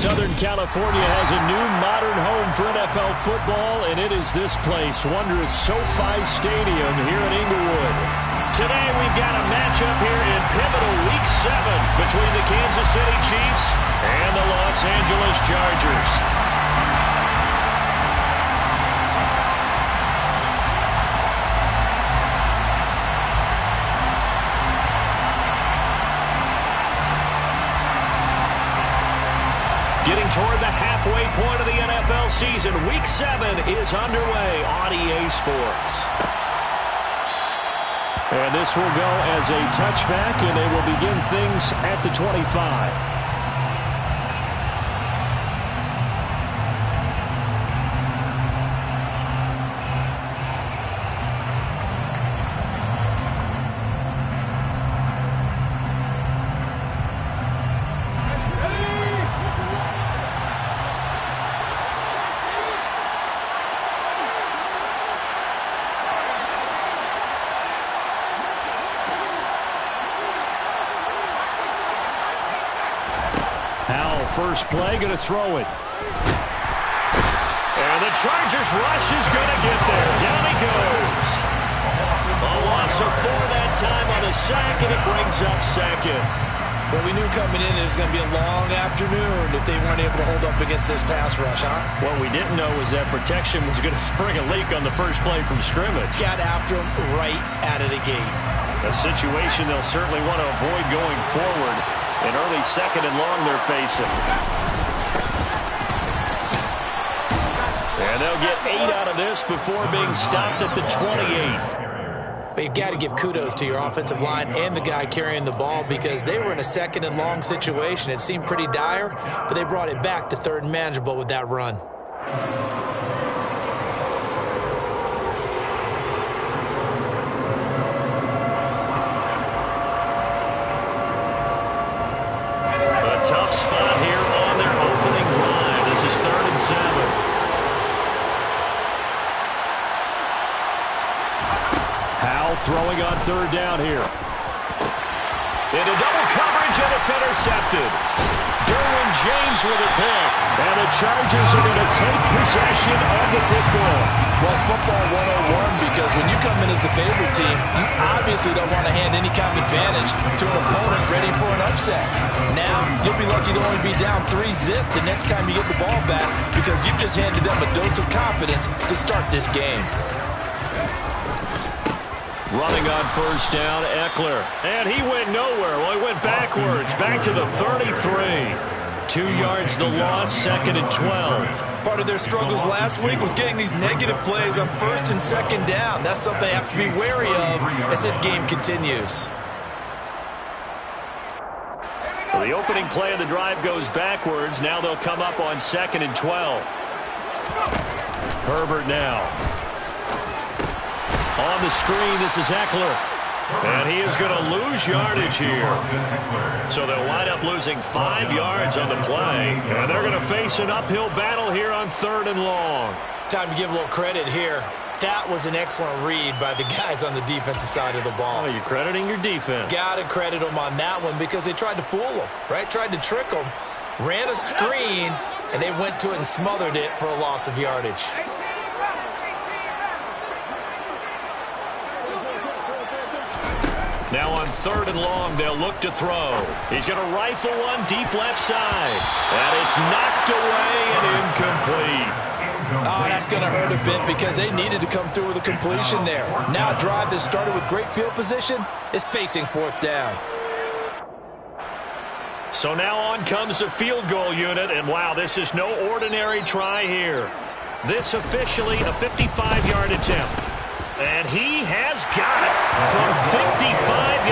Southern California has a new modern home for NFL football, and it is this place, wondrous SoFi Stadium here in Inglewood. Today we've got a matchup here in pivotal Week 7 between the Kansas City Chiefs and the Los Angeles Chargers. Getting toward the halfway point of the NFL season, Week 7 is underway on EA Sports. And this will go as a touchback, and they will begin things at the 25. First play, going to throw it. And the Chargers rush is going to get there. Down he goes. A loss of 4 that time on the sack, and it brings up second. Well, we knew coming in it was going to be a long afternoon if they weren't able to hold up against this pass rush, huh? What we didn't know was that protection was going to spring a leak on the first play from scrimmage. Got after him right out of the gate. A situation they'll certainly want to avoid going forward. An early second and long they're facing. And they'll get 8 out of this before being stopped at the 28. But you've got to give kudos to your offensive line and the guy carrying the ball because they were in a second and long situation. It seemed pretty dire, but they brought it back to third and manageable with that run. Tough spot here on their opening drive. This is 3rd and 7. Howell throwing on 3rd down here. Into double coverage, and it's intercepted. Derwin James with a pick. And the Chargers are going to take possession of the football. Well, it's football 101 because when you come in as the favorite team, you obviously don't want to hand any kind of advantage to an opponent ready for an upset. Now, you'll be lucky to only be down 3-zip the next time you get the ball back because you've just handed them a dose of confidence to start this game. Running on 1st down, Eckler. And he went nowhere. Well, he went backwards, back to the 33. 2 yards the loss, 2nd and 12. Part of their struggles last week was getting these negative plays on 1st and 2nd down. That's something they have to be wary of as this game continues. So the opening play of the drive goes backwards. Now they'll come up on 2nd and 12. Herbert now. On the screen, this is Eckler. And he is going to lose yardage here. So they'll wind up losing 5 yards on the play. And they're going to face an uphill battle here on 3rd and long. Time to give a little credit here. That was an excellent read by the guys on the defensive side of the ball. Oh, you're crediting your defense. Got to credit them on that one because they tried to fool them, right? Tried to trick them. Ran a screen, and they went to it and smothered it for a loss of yardage. Now on 3rd and long, they'll look to throw. He's going to rifle one deep left side. And it's knocked away and incomplete. Oh, that's going to hurt a bit because they needed to come through with a completion there. Now a drive that started with great field position is facing 4th down. So now on comes the field goal unit. And wow, this is no ordinary try here. This officially a 55-yard attempt. And he has got it from 55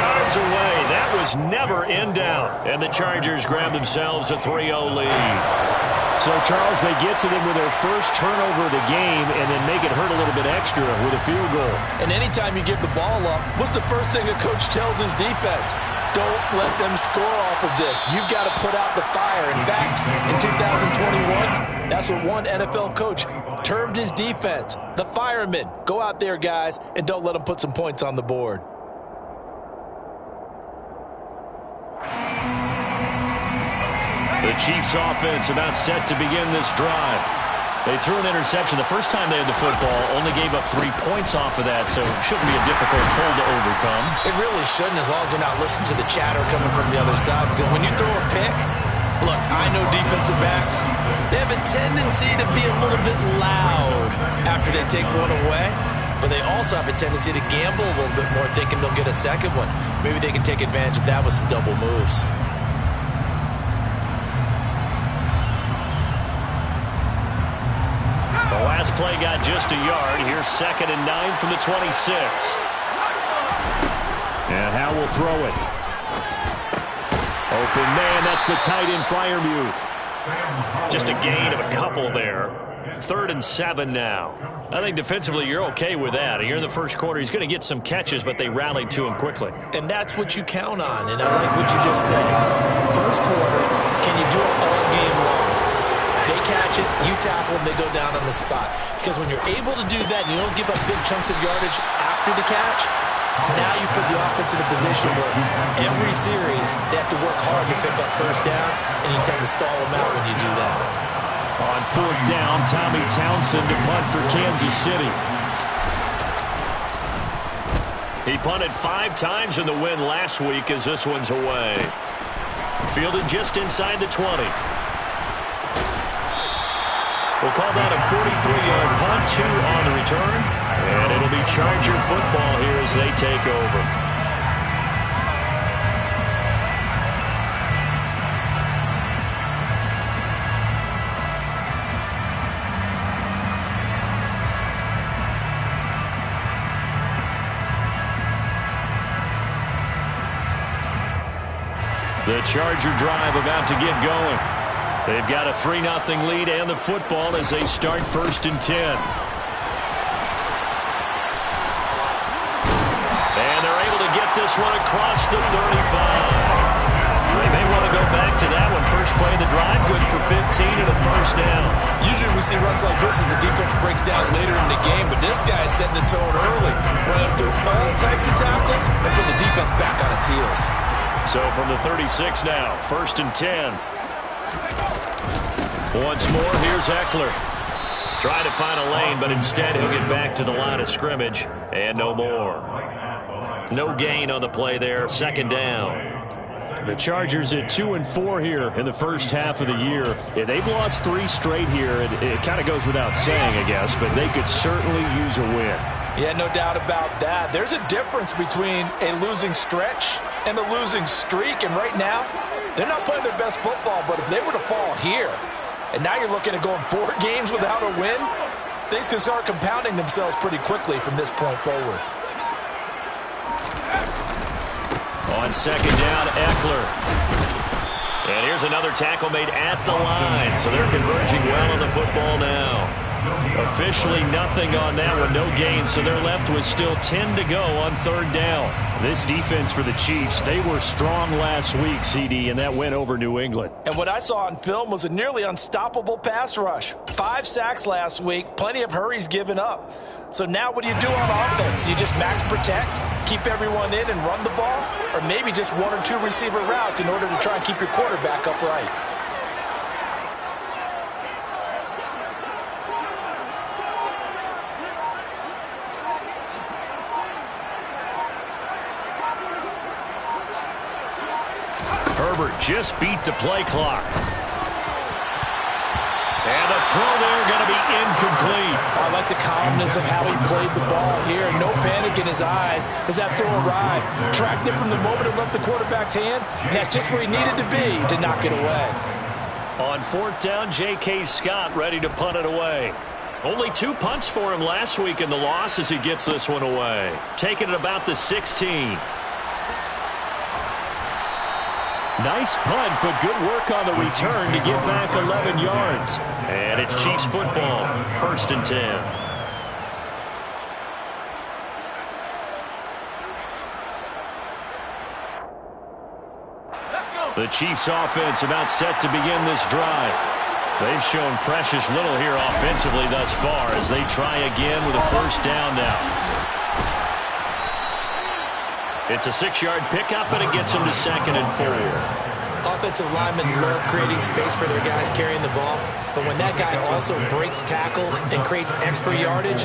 yards away. That was never in doubt. And the Chargers grab themselves a 3-0 lead. So, Charles, they get to them with their first turnover of the game and then make it hurt a little bit extra with a field goal. And anytime you give the ball up, what's the first thing a coach tells his defense? Don't let them score off of this. You've got to put out the fire. In fact, in 2021, that's what one NFL coach termed his defense, the firemen. Go out there, guys, and don't let them put some points on the board. The Chiefs offense about set to begin this drive. They threw an interception the first time they had the football, only gave up 3 points off of that, so it shouldn't be a difficult pull to overcome. It really shouldn't, as long as they're not listening to the chatter coming from the other side, because when you throw a pick, look, I know defensive backs, they have a tendency to be a little bit loud after they take one away, but they also have a tendency to gamble a little bit more, thinking they'll get a second one. Maybe they can take advantage of that with some double moves. The last play got just a yard. Here's 2nd and 9 from the 26. And Howe will throw it. Open man, that's the tight end Freiermuth. Just a gain of a couple there. 3rd and 7 now. I think defensively you're okay with that. Here in the first quarter, he's going to get some catches, but they rallied to him quickly. And that's what you count on, and I like what you just said. First quarter, can you do it all game long? They catch it, you tackle them, they go down on the spot. Because when you're able to do that and you don't give up big chunks of yardage after the catch, now you put the offense in a position where every series they have to work hard to pick up first downs, and you tend to stall them out when you do that. On 4th down, Tommy Townsend to punt for Kansas City. He punted 5 times in the win last week as this one's away. Fielded just inside the 20. We'll call that a 43-yard punt, 2 on the return. And it'll be Charger football here as they take over. The Charger drive about to get going. They've got a 3-0 lead and the football as they start 1st and 10. And they're able to get this one across the 35. They may want to go back to that one. First play of the drive, good for 15 and a first down. Usually we see runs like this as the defense breaks down later in the game, but this guy is setting the tone early, running through all types of tackles and putting the defense back on its heels. So from the 36 now, 1st and 10. Once more, here's Eckler. Trying to find a lane, but instead he'll get back to the line of scrimmage, and no more. No gain on the play there, 2nd down. The Chargers at 2-4 here in the first half of the year. Yeah, they've lost 3 straight here. It kind of goes without saying, I guess, but they could certainly use a win. Yeah, no doubt about that. There's a difference between a losing stretch and a losing streak, and right now, they're not playing their best football, but if they were to fall here, and now you're looking at going 4 games without a win, things can start compounding themselves pretty quickly from this point forward. On 2nd down, Eckler. And here's another tackle made at the line, so they're converging well on the football now. Officially nothing on that one, no gain, so they're left with still 10 to go on 3rd down. This defense for the Chiefs, they were strong last week, CD, and that win over New England. And what I saw on film was a nearly unstoppable pass rush. 5 sacks last week, plenty of hurries given up. So now what do you do on offense? You just max protect, keep everyone in and run the ball, or maybe just 1 or 2 receiver routes in order to try and keep your quarterback upright. Herbert just beat the play clock. And the throw there going to be incomplete. I like the calmness of how he played the ball here. No panic in his eyes as that throw arrived. Tracked it from the moment it left the quarterback's hand, and that's just where he needed to be to knock it away. On 4th down, J.K. Scott ready to punt it away. Only 2 punts for him last week in the loss as he gets this one away. Taking it about the 16. Nice punt, but good work on the return to get back 11 yards. And it's Chiefs football, 1st and 10. The Chiefs offense about set to begin this drive. They've shown precious little here offensively thus far as they try again with a 1st down now. It's a 6-yard pickup, and it gets them to 2nd and 4. Offensive linemen love creating space for their guys carrying the ball, but when that guy also breaks tackles and creates extra yardage,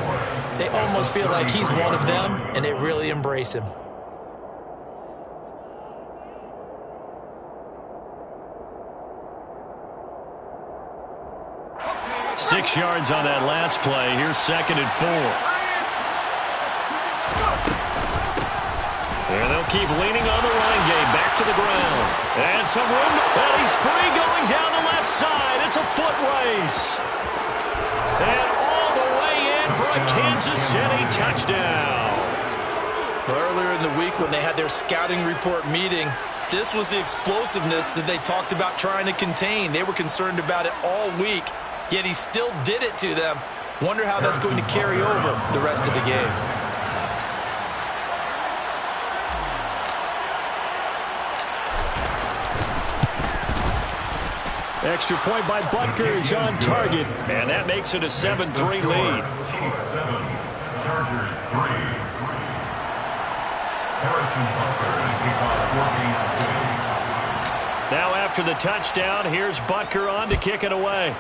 they almost feel like he's one of them, and they really embrace him. Six yards on that last play. Here's 2nd and 4. And they'll keep leaning on the running game. Back to the ground. And some room. And he's free going down the left side. It's a foot race. And all the way in for a Kansas City touchdown. Well, earlier in the week when they had their scouting report meeting, this was the explosiveness that they talked about trying to contain. They were concerned about it all week, yet he still did it to them. Wonder how that's going to carry over the rest of the game. Extra point by Butker is on target, and that makes it a 7-3 lead. Chiefs 7, Chargers 3. Harrison Butker and kickoff for Kansas City. Now after the touchdown, here's Butker on to kick it away.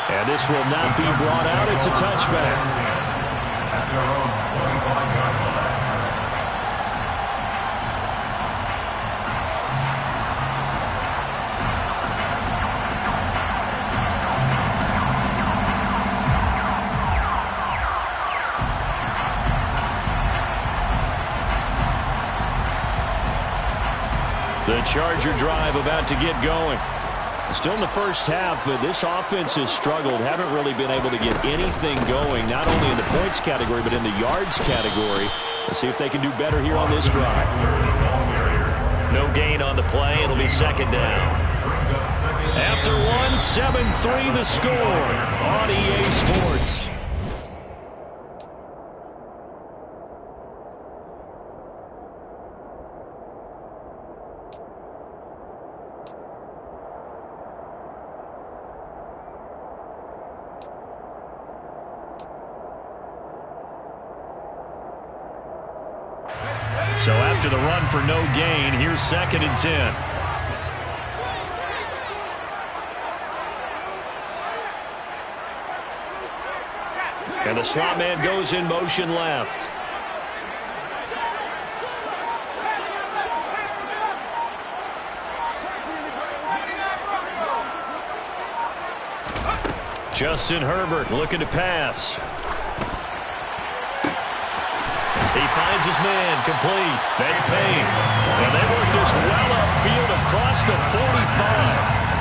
And this will not be brought out. It's a touchback. At their own 25-yard line. The Charger drive about to get going. Still in the first half, but this offense has struggled. Haven't really been able to get anything going, not only in the points category, but in the yards category. Let's see if they can do better here on this drive. No gain on the play. It'll be 2nd down. After one, 7-3 the score on EA Sports. So after the run for no gain, here's 2nd and 10. And the slot man goes in motion left. Justin Herbert looking to pass. He finds his man, complete. That's Payne. And they work this well upfield across the 45.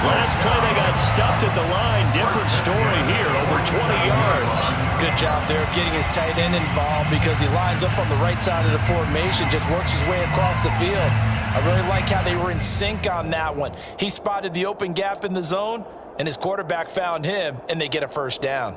Last play they got stuffed at the line. Different story here, over 20 yards. Good job there of getting his tight end involved because he lines up on the right side of the formation, just works his way across the field. I really like how they were in sync on that one. He spotted the open gap in the zone, and his quarterback found him, and they get a first down.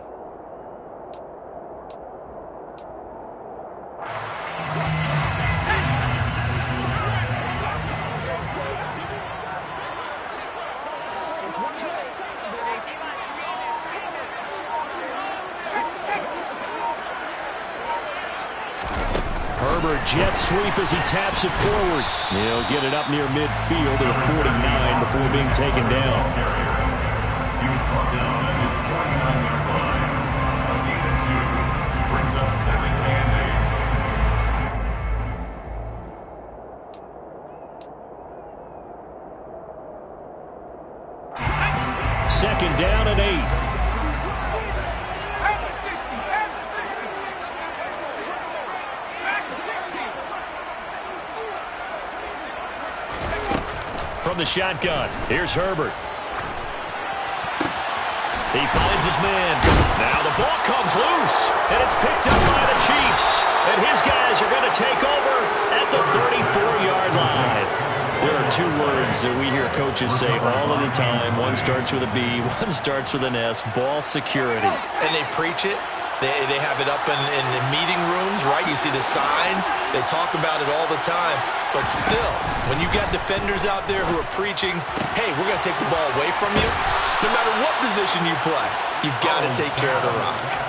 Herbert jet sweep as he taps it forward. He'll get it up near midfield at a 49 before being taken down. He was brought down at his 49-yard line. A gain of 2 brings up 2nd and 8. 2nd down and 8. From the shotgun, here's Herbert. He finds his man. Now the ball comes loose, and it's picked up by the Chiefs. And his guys are going to take over at the 34-yard line. There are 2 words that we hear coaches say all of the time. One starts with a B, one starts with an S, ball security. And they preach it. They have it up in meeting rooms, right? You see the signs. They talk about it all the time. But still, when you got defenders out there who are preaching, hey, we're going to take the ball away from you, no matter what position you play, You've got to take care of the rock.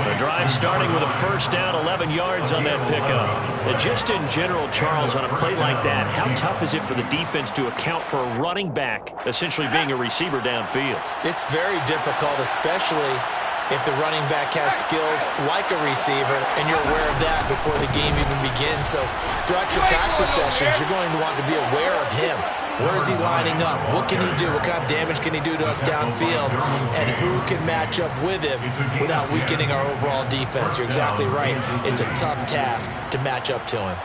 The drive starting with a first down, 11 yards on that pickup. And just in general, Charles, on a play like that, how tough is it for the defense to account for a running back essentially being a receiver downfield? It's very difficult, especially if the running back has skills like a receiver, and you're aware of that before the game even begins. So throughout your practice sessions, you're going to want to be aware of him. Where is he lining up? What can he do? What kind of damage can he do to us downfield? And who can match up with him without weakening our overall defense? You're exactly right. It's a tough task to match up to him.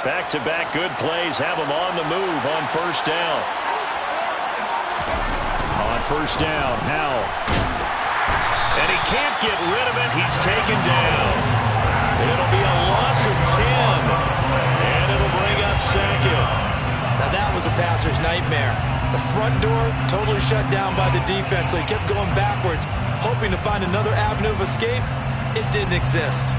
Back-to-back good plays have him on the move on first down. On first down, Howell. And he can't get rid of it. He's taken down. It'll be a loss of 10. And it'll bring up second. Now that was a passer's nightmare. The front door totally shut down by the defense, so he kept going backwards, hoping to find another avenue of escape. It didn't exist.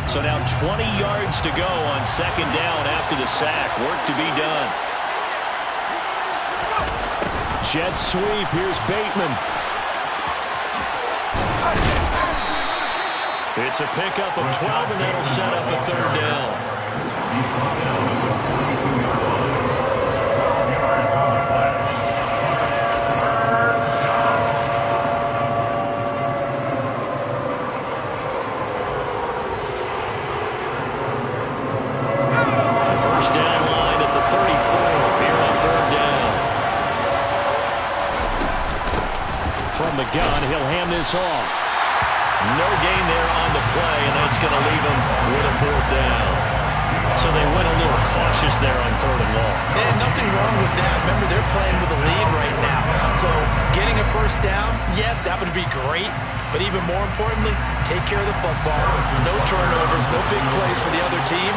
So now 20 yards to go on second down after the sack. Work to be done. Jet sweep. Here's Bateman. It's a pickup of 12, and that'll set up a third down. The gun, he'll hand this off. No gain there on the play, and that's going to leave him with a fourth down. So they went a little cautious there on third and long. And nothing wrong with that. Remember, they're playing with a lead right now. So getting a first down, yes, that would be great. But even more importantly, take care of the football. No turnovers, no big plays for the other team,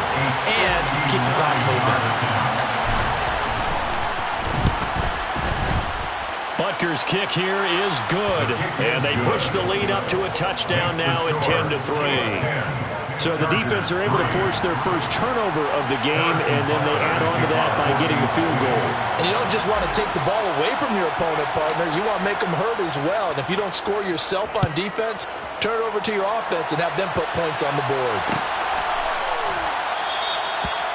and keep the clock moving. Butker's kick here is good, and they push the lead up to a touchdown now at 10-3. So the defense are able to force their first turnover of the game, and then they add on to that by getting the field goal. And you don't just want to take the ball away from your opponent, partner. You want to make them hurt as well. And if you don't score yourself on defense, turn it over to your offense and have them put points on the board.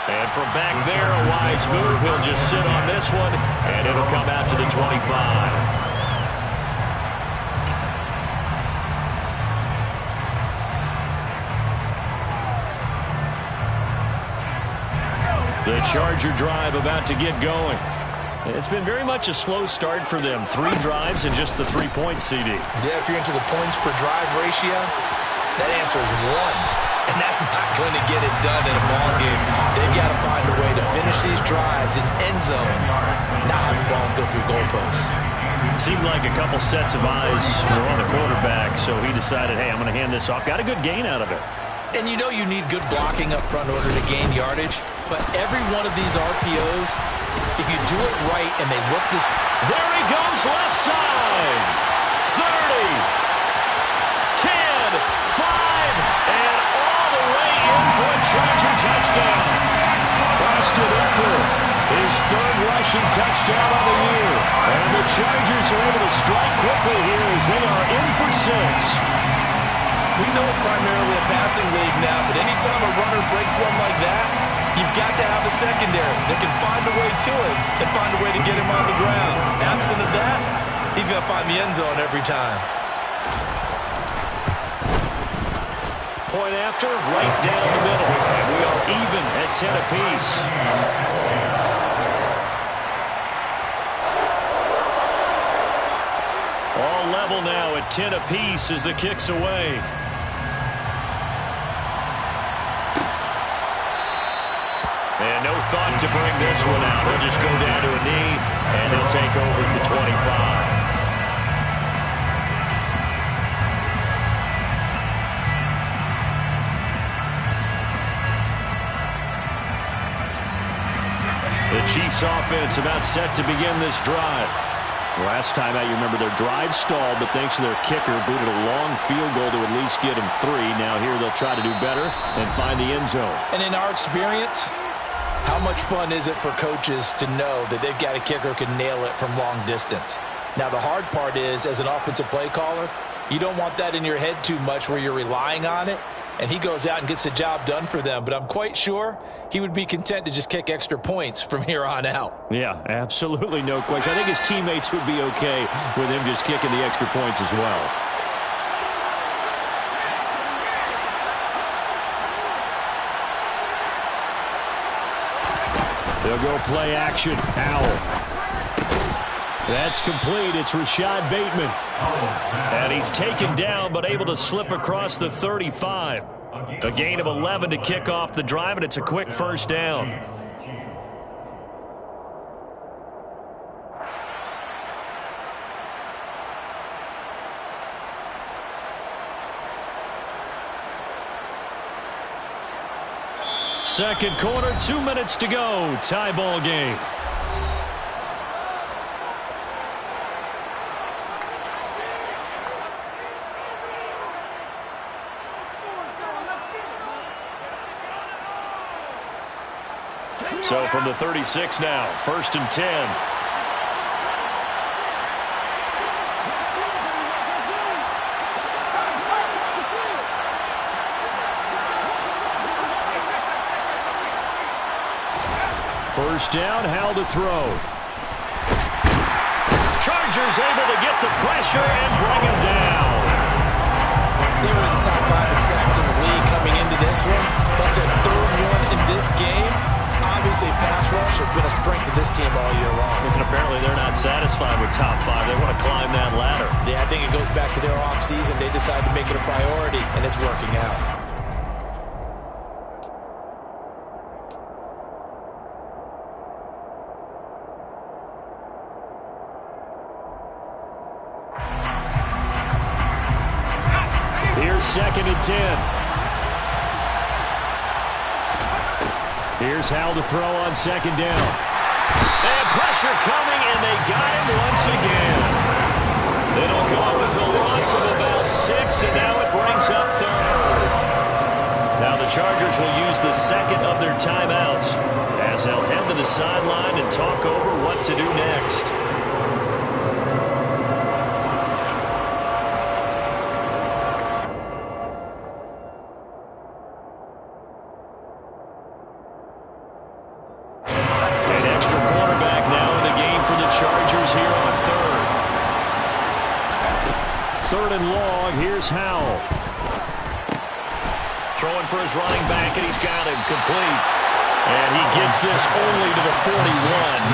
And from back there, a wise move. He'll just sit on this one, and it'll come out to the 25. The Charger drive about to get going. It's been very much a slow start for them. 3 drives and just the 3 points, CD. Yeah, if you're into the points per drive ratio, that answer is 1. And that's not going to get it done in a ball game. They've got to find a way to finish these drives in end zones, not having balls go through goalposts. Seemed like a couple sets of eyes were on the quarterback, so he decided, hey, I'm going to hand this off. Got a good gain out of it. And you know you need good blocking up front in order to gain yardage, but every one of these RPOs, if you do it right and they look this... There he goes, left side. 30, 10, 5, and all the way in for a Charger touchdown. Austin Eckler, his third rushing touchdown of the year. And the Chargers are able to strike quickly here as they are in for 6. We know it's primarily a passing league now, but anytime a runner breaks one like that, you've got to have a secondary that can find a way to it and find a way to get him on the ground. Absent of that, he's going to find the end zone every time. Point after, right down the middle. And we are even at 10 apiece. All level now at 10 apiece as the kick's away. And no thought to bring this one out. He'll just go down to a knee, and he'll take over at the 25. Chiefs offense about set to begin this drive. Last time out, you remember their drive stalled, but thanks to their kicker, booted a long field goal to at least get them 3. Now here they'll try to do better and find the end zone. And in our experience, how much fun is it for coaches to know that they've got a kicker who can nail it from long distance? Now, the hard part is, as an offensive play caller, you don't want that in your head too much where you're relying on it, and he goes out and gets the job done for them. But I'm quite sure he would be content to just kick extra points from here on out. Yeah, absolutely no question. I think his teammates would be okay with him just kicking the extra points as well. They'll go play action. Howell. That's complete. It's Rashad Bateman. And he's taken down but able to slip across the 35. A gain of 11 to kick off the drive, and it's a quick first down. Second quarter, 2 minutes to go. Tie ball game. So from the 36 now, 1st and 10. First down, Howell to throw. Chargers able to get the pressure and bring him down. They were in the top 5 in sacks in the league coming into this one. That's their 3rd one in this game. Obviously, pass rush has been a strength of this team all year long. And apparently they're not satisfied with top 5. They want to climb that ladder. Yeah, I think it goes back to their offseason. They decided to make it a priority, and it's working out. Here's 2nd and 10. Here's Howell to throw on 2nd down. And pressure coming, and they got him once again. It'll go as a loss of about 6, and now it brings up 3rd. Now the Chargers will use the 2nd of their timeouts as they'll head to the sideline and talk over what to do next. Here's Howell. Throwing for his running back, and he's got him complete. And he gets this only to the 41,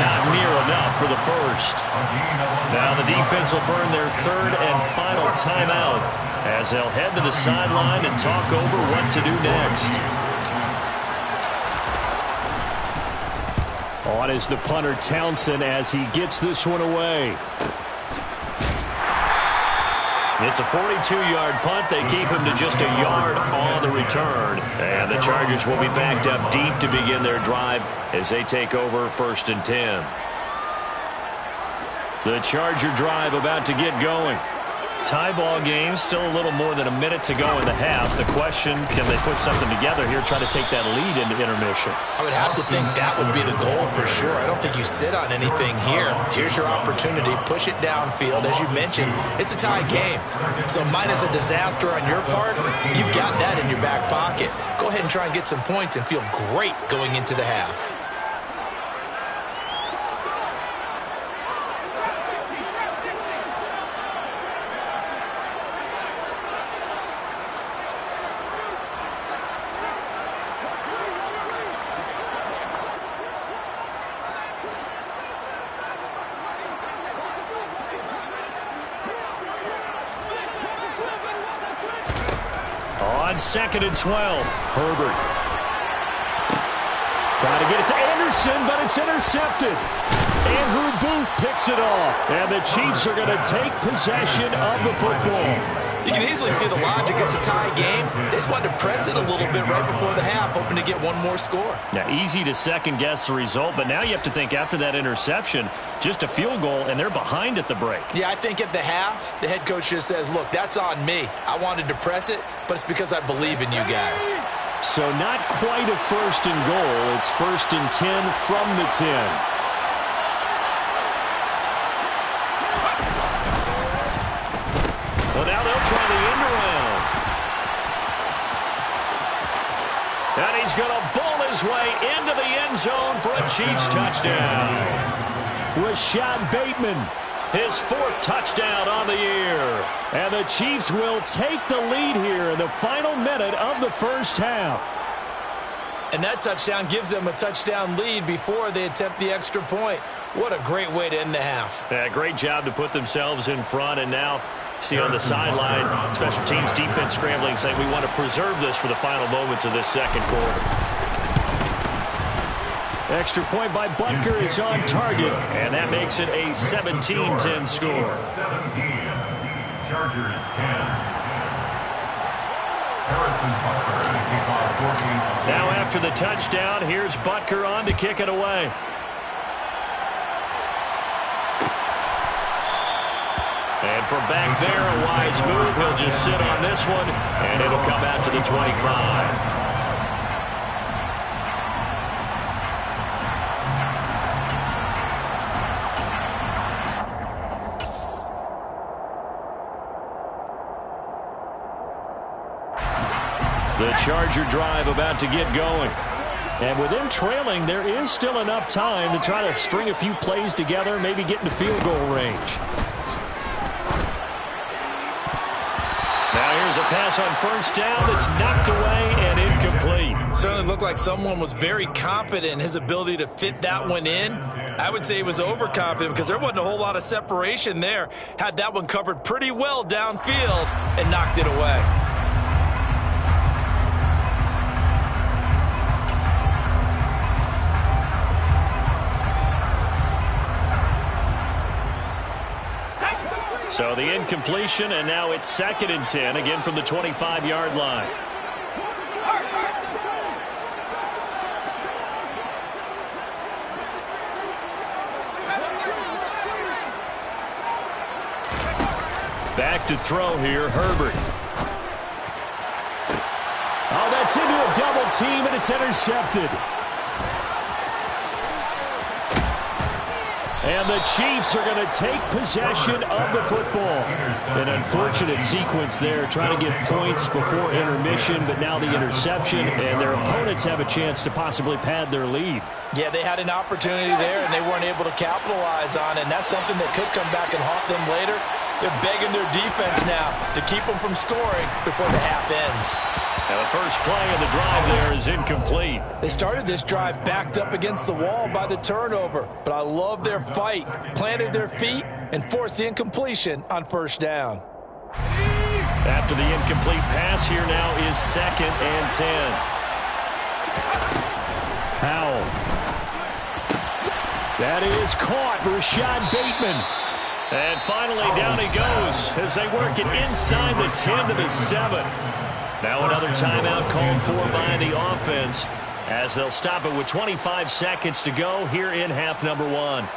not near enough for the 1st. Now the defense will burn their 3rd and final timeout as they'll head to the sideline and talk over what to do next. On is the punter Townsend as he gets this one away. It's a 42-yard punt. They keep him to just a yard on the return. And the Chargers will be backed up deep to begin their drive as they take over 1st and 10. The Charger drive about to get going. Tie ball game, still a little more than a minute to go in the half. The question, can they put something together here, try to take that lead into intermission? I would have to think that would be the goal for sure. I don't think you sit on anything here. Here's your opportunity. Push it downfield. As you mentioned, it's a tie game. So minus a disaster on your part, you've got that in your back pocket. Go ahead and try and get some points and feel great going into the half. On 2nd and 12, Herbert. Trying to get it to Anderson, but it's intercepted. Andrew Booth picks it off, and the Chiefs are going to take possession of the football. You can easily see the logic. It's a tie game. They just wanted to press it a little bit right before the half, hoping to get one more score. Now, easy to second-guess the result, but now you have to think after that interception, just a field goal, and they're behind at the break. Yeah, I think at the half, the head coach just says, look, that's on me. I wanted to press it, but it's because I believe in you guys. So not quite a 1st and goal. It's 1st and 10 from the 10. Well, now they'll try the end around. And he's going to bull his way into the end zone for a Chiefs touchdown. Rashad Bateman, his 4th touchdown on the year. And the Chiefs will take the lead here in the final minute of the first half. And that touchdown gives them a touchdown lead before they attempt the extra point. What a great way to end the half. Yeah, great job to put themselves in front, and now see on the sideline, special teams defense scrambling, saying we want to preserve this for the final moments of this second quarter. Extra point by Butker is on target, and that makes it a 17-10 score. 17. Chargers 10. Harrison Butker to kick off 4 games. Now after the touchdown, here's Butker on to kick it away. And from back there, a wise move. He'll just sit on this one, and it'll come out to the 25. The Charger drive about to get going. And with them trailing, there is still enough time to try to string a few plays together, maybe get into field goal range. Now here's a pass on 1st down that's knocked away and incomplete. Certainly looked like someone was very confident in his ability to fit that one in. I would say he was overconfident because there wasn't a whole lot of separation there. Had that one covered pretty well downfield and knocked it away. So the incompletion, and now it's 2nd and 10, again from the 25-yard line. Back to throw here, Herbert. Oh, that's into a double team, and it's intercepted. And the Chiefs are going to take possession of the football. An unfortunate sequence there, trying to get points before intermission, but now the interception, and their opponents have a chance to possibly pad their lead. Yeah, they had an opportunity there, and they weren't able to capitalize on it, and that's something that could come back and haunt them later. They're begging their defense now to keep them from scoring before the half ends. And the first play of the drive there is incomplete. They started this drive backed up against the wall by the turnover, but I love their fight, planted their feet, and forced the incompletion on 1st down. After the incomplete pass, here now is 2nd and 10. Howell. That is caught. Rashad Bateman. And finally down he goes as they work it inside the 10 to the 7. Now another timeout called for by the offense as they'll stop it with 25 seconds to go here in half number 1.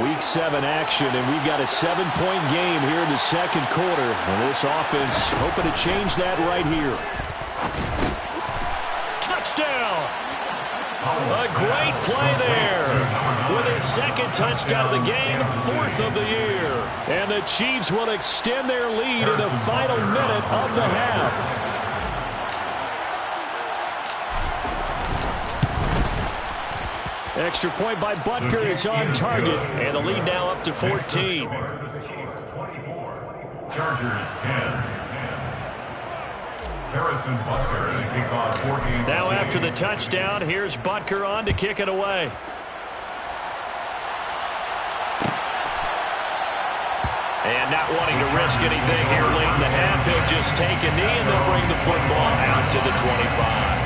Week 7 action, and we've got a 7-point game here in the second quarter. And this offense hoping to change that right here. Touchdown! A great play there. With his 2nd touchdown of the game, 4th of the year. And the Chiefs will extend their lead in the final minute of the half. Extra point by Butker is on target, and the lead now up to 14. Chargers 10. Harrison Butker to kick off 4 games. Now after the touchdown, here's Butker on to kick it away. And not wanting to risk anything here late in the half, he'll just take a knee and they'll bring the football out to the 25.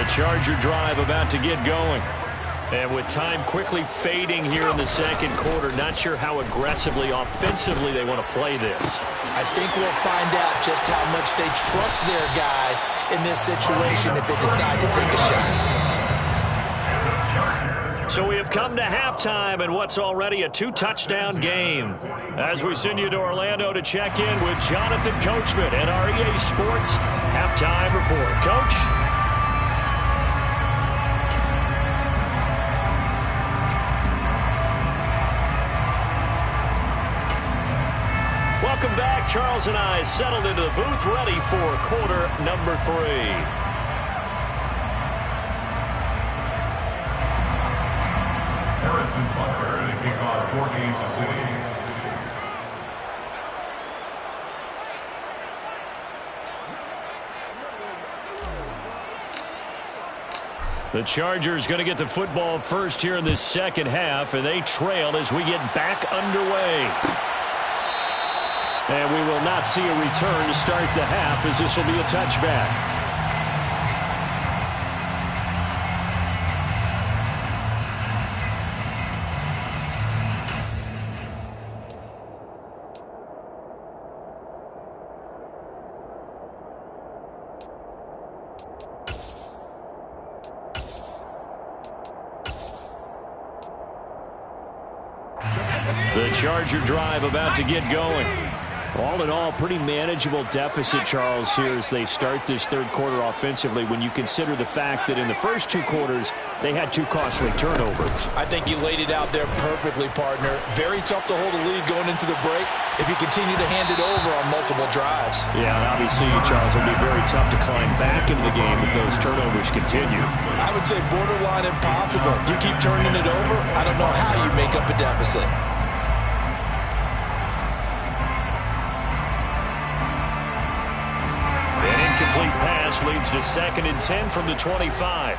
The Charger drive about to get going. And with time quickly fading here in the second quarter, not sure how aggressively, offensively they want to play this. I think we'll find out just how much they trust their guys in this situation if they decide to take a shot. So we have come to halftime in what's already a 2-touchdown game. As we send you to Orlando to check in with Jonathan Coachman at our EA Sports Halftime Report. Coach? Welcome back. Charles and I settled into the booth ready for quarter number 3. Harrison Butker to kick off for Kansas City. The Chargers going to get the football first here in this second half, and they trail as we get back underway. And we will not see a return to start the half, as this will be a touchback. The Charger drive about to get going. All in all, pretty manageable deficit, Charles, here as they start this third quarter offensively when you consider the fact that in the first 2 quarters, they had 2 costly turnovers. I think you laid it out there perfectly, partner. Very tough to hold a lead going into the break if you continue to hand it over on multiple drives. Yeah, and obviously, Charles, it'll be very tough to climb back into the game if those turnovers continue. I would say borderline impossible. You keep turning it over, I don't know how you make up a deficit. Incomplete pass leads to 2nd and 10 from the 25.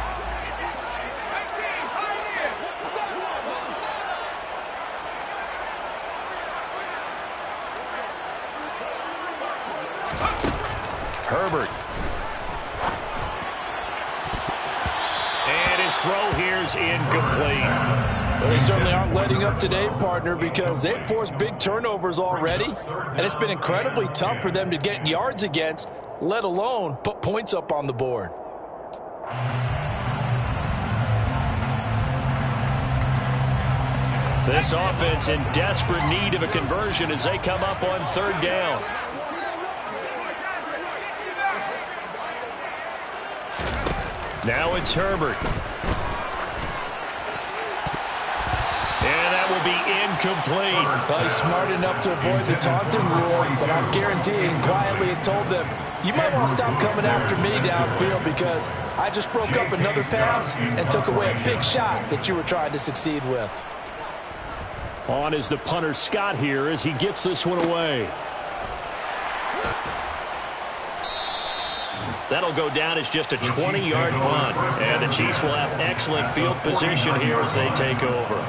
Herbert. And his throw here's incomplete. Well, they certainly aren't letting up today, partner, because they've forced big turnovers already, and it's been incredibly tough for them to get yards against, let alone put points up on the board. This offense in desperate need of a conversion as they come up on 3rd down. Now it's Herbert. And that will be incomplete. Well, he's smart enough to avoid the taunting rule, but I'm guaranteeing quietly has told them, you might want to stop coming after me downfield because I just broke up another pass and took away a big shot that you were trying to succeed with. On is the punter Scott here as he gets this one away. That'll go down as just a 20-yard punt. And the Chiefs will have excellent field position here as they take over.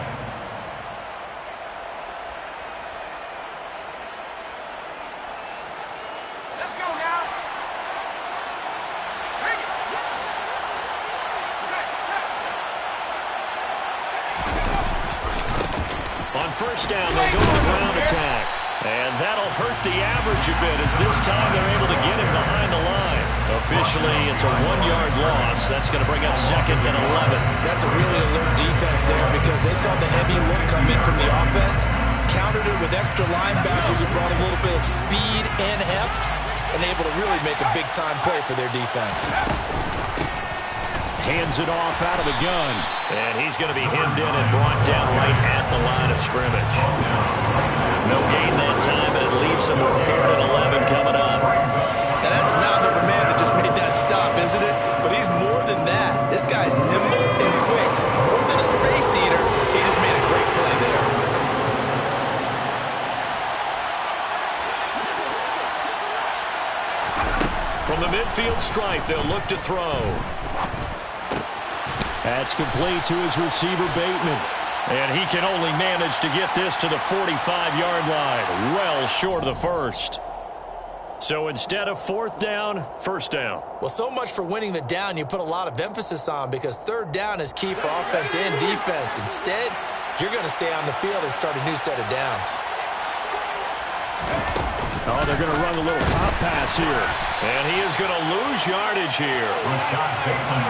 On 1st down, they'll go to the ground attack. And that'll hurt the average a bit as this time they're able to get him behind the line. Officially, it's a 1-yard loss. That's going to bring up 2nd and 11. That's a really alert defense there because they saw the heavy look come in from the offense, countered it with extra linebackers who brought a little bit of speed and heft, and able to really make a big-time play for their defense. Hands it off out of the gun. And he's going to be hemmed in and brought down right at the line of scrimmage. No gain that time, and it leaves him with 3rd and 11 coming up. Now that's a mountain of a man that just made that stop, isn't it? But he's more than that. This guy's nimble and quick. More than a space eater, he just made a great play there. From the midfield stripe, they'll look to throw. That's complete to his receiver, Bateman. And he can only manage to get this to the 45-yard line. Well short of the first. So instead of fourth down, first down. Well, so much for winning the down you put a lot of emphasis on, because third down is key for offense and defense. Instead, you're going to stay on the field and start a new set of downs. Oh, they're going to run a little pop pass here. And he is going to lose yardage here.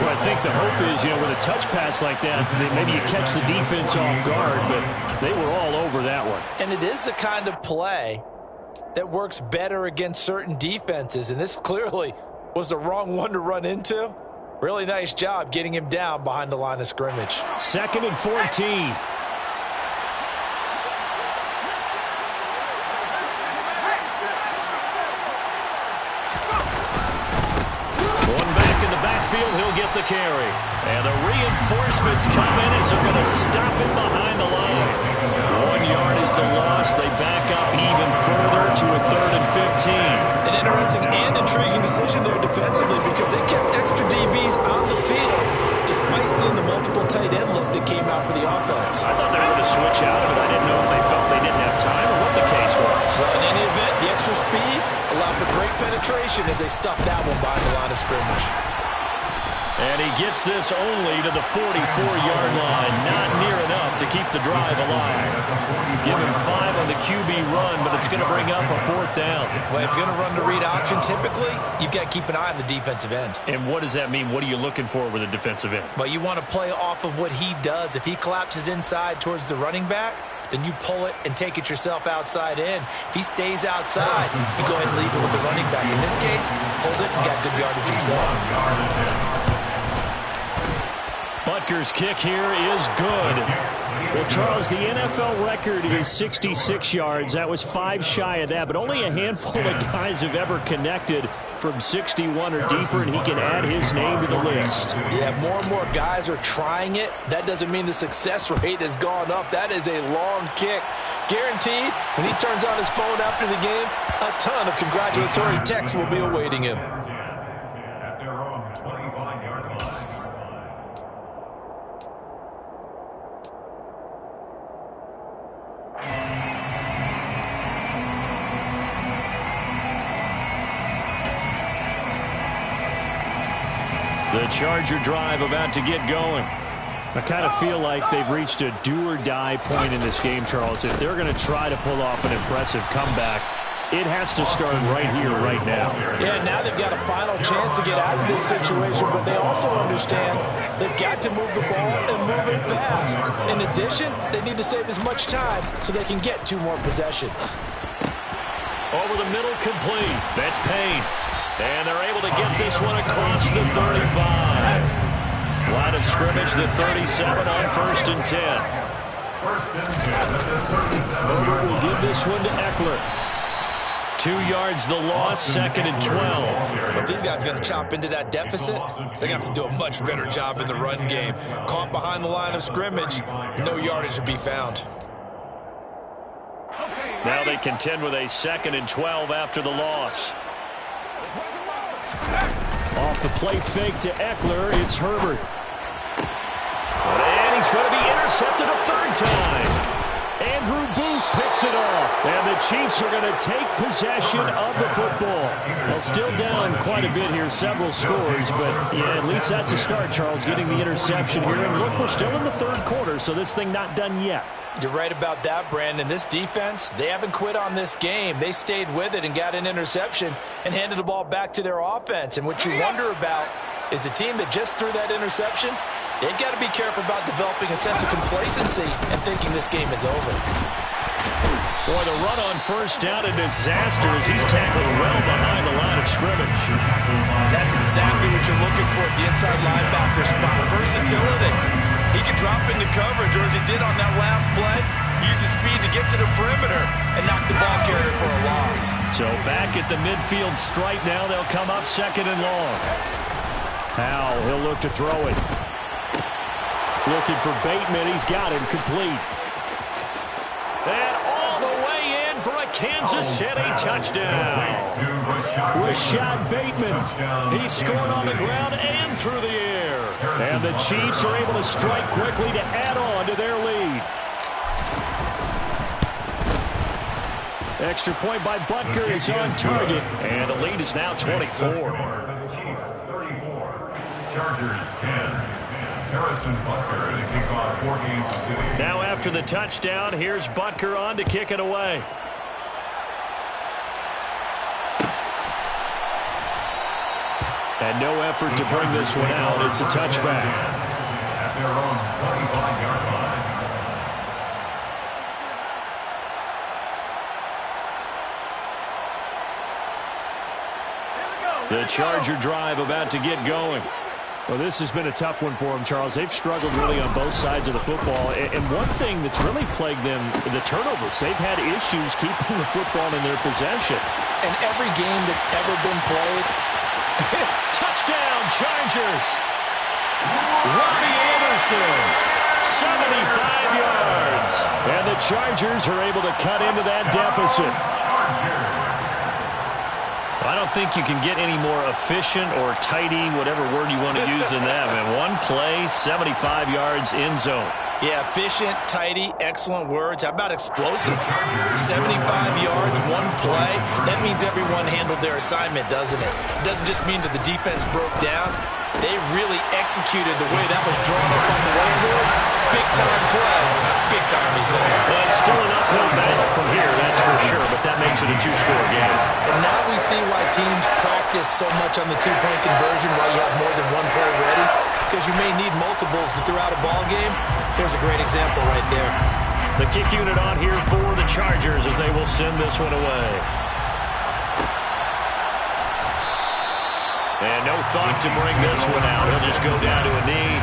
Well, I think the hope is, with a touch pass like that, maybe you catch the defense off guard, but they were all over that one. And it is the kind of play that works better against certain defenses, and this clearly was the wrong one to run into. Really nice job getting him down behind the line of scrimmage. 2nd and 14. He'll get the carry. And the reinforcements come in as they're going to stop him behind the line. 1 yard is the loss. They back up even further to a 3rd and 15. An interesting and intriguing decision there defensively, because they kept extra DBs on the field despite seeing the multiple tight end look that came out for the offense. I thought they were going to switch out, but I didn't know if they felt they didn't have time or what the case was. Well, in any event, the extra speed allowed for great penetration as they stuffed that one behind the line of scrimmage. And he gets this only to the 44-yard line. Not near enough to keep the drive alive. Give him 5 on the QB run, but it's going to bring up a 4th down. Well, if you're going to run the read option, typically, you've got to keep an eye on the defensive end. And what does that mean? What are you looking for with a defensive end? Well, you want to play off of what he does. If he collapses inside towards the running back, then you pull it and take it yourself outside in. If he stays outside, you go ahead and leave it with the running back. In this case, pulled it and got good yardage himself. Butker's kick here is good. Well, Charles, the NFL record is 66 yards. That was 5 shy of that, but only a handful of guys have ever connected from 61 or deeper, and he can add his name to the list. Yeah, more and more guys are trying it. That doesn't mean the success rate has gone up. That is a long kick. Guaranteed, when he turns on his phone after the game, a ton of congratulatory texts will be awaiting him. At their own 25-yard line. The Charger drive about to get going. I kind of feel like they've reached a do-or-die point in this game, Charles. If they're going to try to pull off an impressive comeback, it has to start right here, right now. Yeah, now they've got a final chance to get out of this situation, but they also understand they've got to move the ball and move it fast. In addition, they need to save as much time so they can get 2 more possessions. Over the middle, complete. That's Payne. And they're able to get this one across the 35. Line of scrimmage, the 37 on 1st and 10. 1st and 10 at the 37. Over will give this one to Eckler. 2 yards the loss, 2nd and 12. If these guys are going to chop into that deficit, they're going to have to do a much better job in the run game. Caught behind the line of scrimmage, no yardage to be found. Now they contend with a 2nd and 12 after the loss. Off the play fake to Eckler, it's Herbert. And he's going to be intercepted a 3rd time. Andrew Booth picks it off. And the Chiefs are going to take possession of the football. Well, still down quite a bit here, several scores. But, yeah, at least that's a start, Charles, getting the interception here. And look, we're still in the 3rd quarter, so this thing not done yet. You're right about that, Brandon. This defense, they haven't quit on this game. They stayed with it and got an interception and handed the ball back to their offense. And what you wonder about is the team that just threw that interception, they've got to be careful about developing a sense of complacency and thinking this game is over. Boy, the run on 1st down, a disaster as he's tackled well behind the line of scrimmage. That's exactly what you're looking for at the inside linebacker spot. Versatility. He can drop into coverage, or as he did on that last play, use his speed to get to the perimeter and knock the ball carrier for a loss. So back at the midfield stripe now, they'll come up 2nd and long. Howell, he'll look to throw it. Looking for Bateman, he's got him complete. And all the way in for a Kansas City touchdown. Rashad Bateman, he scored on the ground and through the air. And the Chiefs are able to strike quickly to add on to their lead. Extra point by Butker is on target, and the lead is now 24. Chiefs 34, Chargers 10. Harrison Butker to kick off 4 games of city. Now after the touchdown, here's Butker on to kick it away. And no effort to bring this one out. It's a touchback. At their own 25-yard line. The Charger drive about to get going. Well, this has been a tough one for them, Charles. They've struggled really on both sides of the football. And one thing that's really plagued them, the turnovers. They've had issues keeping the football in their possession. And every game that's ever been played. Touchdown, Chargers. Robbie Anderson, 75 yards. And the Chargers are able to cut into that deficit. I don't think you can get any more efficient or tidy, whatever word you want to use in that. Man, one play, 75 yards in zone. Yeah, efficient, tidy, excellent words. How about explosive? 75 yards, one play. That means everyone handled their assignment, doesn't it? It doesn't just mean that the defense broke down. They really executed the way that was drawn up on the whiteboard. Big-time play, big-time result. Well, it's still an uphill battle from here, that's for sure, but that makes it a two-score game. And now we see why teams practice so much on the two-point conversion, why you have more than one play ready, because you may need multiples to throw out a ball game. Here's a great example right there. The kick unit on here for the Chargers as they will send this one away. And no thought to bring this one out. He'll just go down to a knee.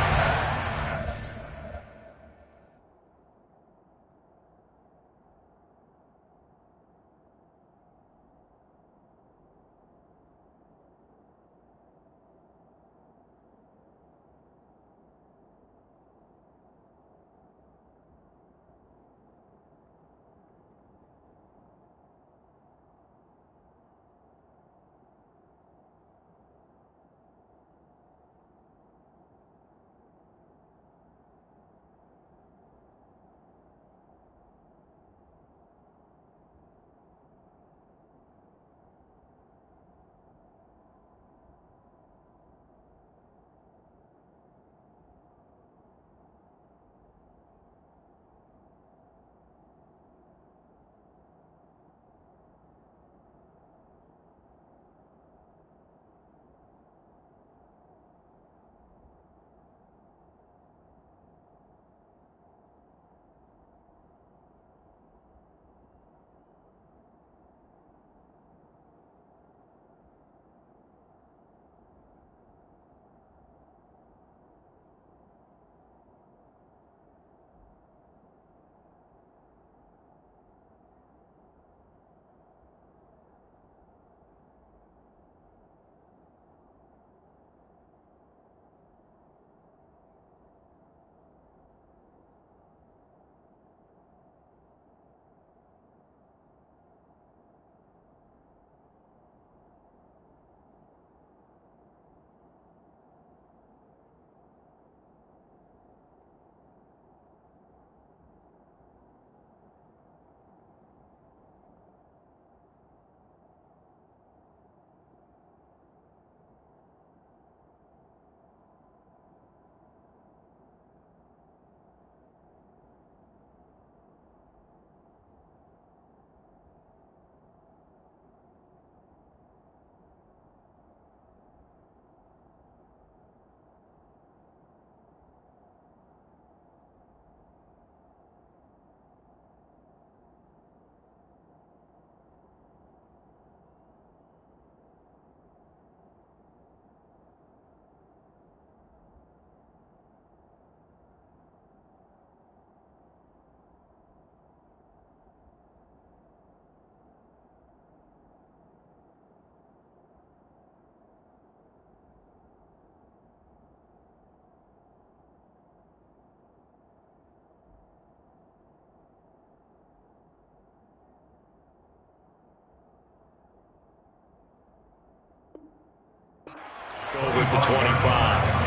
Over at the 25.